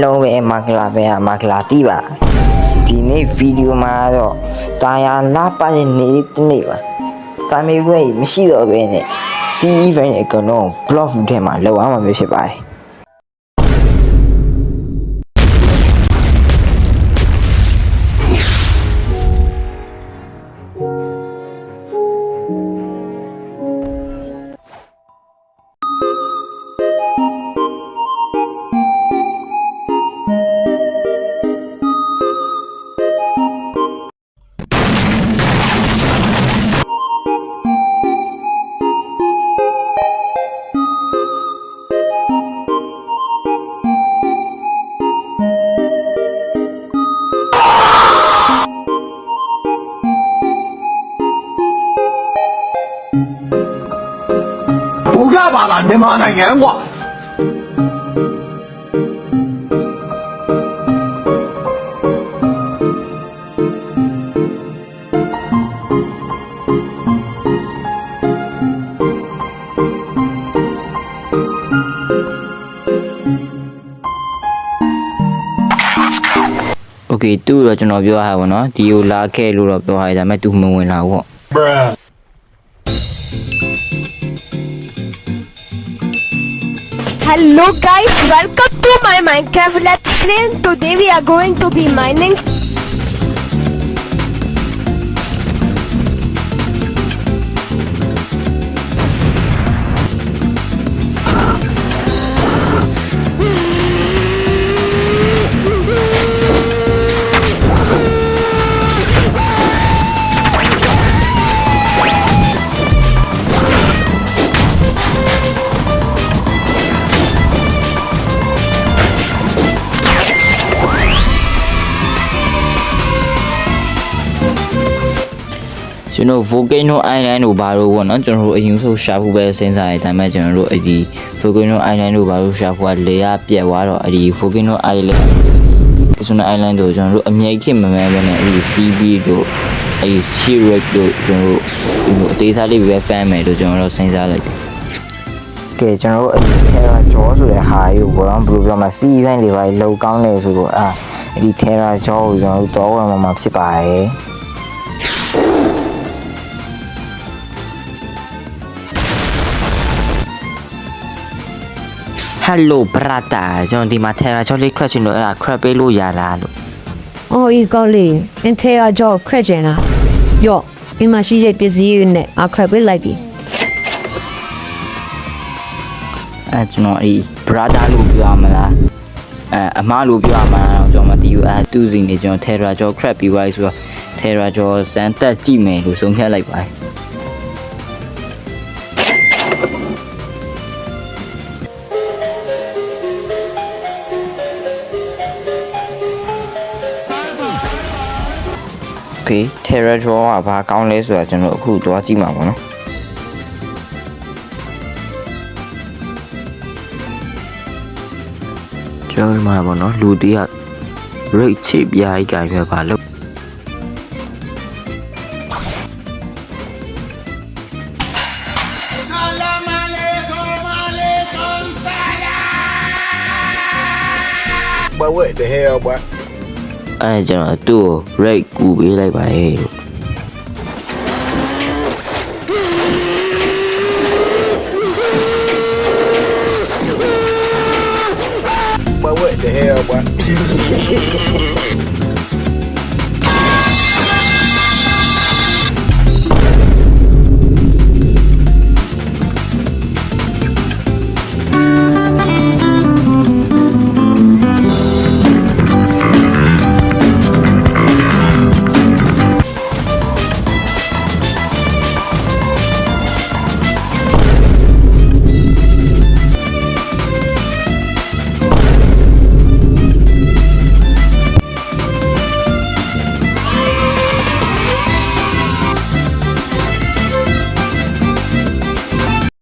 လုံးပဲမကလာပဲမကလာတီးပါဒီနေ့ဗီဒီယိုမှာတော့တာယာလာပါတဲ့နေ့တစ်နေ့ပါစာမေးပွဲမရှိတော့ဘဲနဲ့ CE ဘိုင်းအကောင်လုံး blog ထဲမှာလောက်အောင်မှာဖြစ်ပါတယ်不要把蓝天妈那眼光。OK တူတော့ကျွန်တော်ပြောရပါဘောเนาะဒီကိုလာခဲ့လို့တော့ပြောရတယ်ဒါပေမဲ့ तू မဝင်လာဘူးပေါ့ Hello guys, welcome to my Minecraft Let's Play. Today we are going to be mining.ကျွန်တော် Volcano Island ကိုဘာလို့ပေါ့နော်ကျွန်တော်တို့အရင်ဆုံးရှာဖို့ပဲစဉ်းစားရတဲ့ဒါပေမဲ့ကျွန်တော်တို့ဒီ Volcano Island ကိုဘာလို့ရှာဖို့ကလေယာပြက်သွားတော့ဒီ Volcano Island Volcano Island တို့ကျွန်တော်တို့အမြိုက်ခင်မမဲပဲနဲ့ဒီ CB တို့Shirek တို့ကျွန်တော်တို့အသေးစားလေးပဲဖမ်းမယ်လို့ကျွန်တော်တို့စဉ်းစားလိုက်တယ်ကဲကျွန်တော်တို့အဲ့ဒီထဲရာကြောဆိုတဲ့ဟာကြီးကိုဘောတော့ဘယ်လိုပြောမလဲ CE ဘိုင်းလေးပါလောက်ကောင်းတယ်ဆိုတော့အဲ့ဒီထဲရာကြောကိုကျွန်တော်တို့တော့ဝယ်မှာဖြစ်ပါရဲ့ Hello brother ကျွန်တော်ဒီမှာ Terra Chocolate Crack ချင်လို့အဲ့ဒါ Crack ပေးလို့ရလားလို့ အော်ဤကောင်းလေးအင်ထဲရကြောခရက်ကျင်လားယော့ဒီမှာရှိတဲ့ပစ္စည်းတွေနဲ့အခရက်ပေးလိုက်ပြီ အဲ့ကျွန်တော်အဲ့ brother လို့ပြောရမလားအမလို့ပြောရမှာတော့ကျွန်တော်မသိဘူးအဲ့သူ့စီနေကျွန်တော် Terra Chocolate Crack ပြီးသွားပြီဆိုတော့ Terra Chocolate စမ်းတက်ကြည့်မယ်လို့ဆုံးဖြတ်လိုက်ပါတယ်Terra Draw ကဘာကောင်းလဲဆိုတာကျွန်တော်အခုသွားကြည့်မှာပေါ့နော်ကျွန်တော်မှာပေါ့နော်လူတည်းက rate ချစ်ပြားကြီးကြိုင်ပြပါလို့But what the hell, boy? အဲ့ကျွန်တော်သူ့ကို rate ကူပေးလိုက်ပါရဲ့လို့ But what the hell, boy?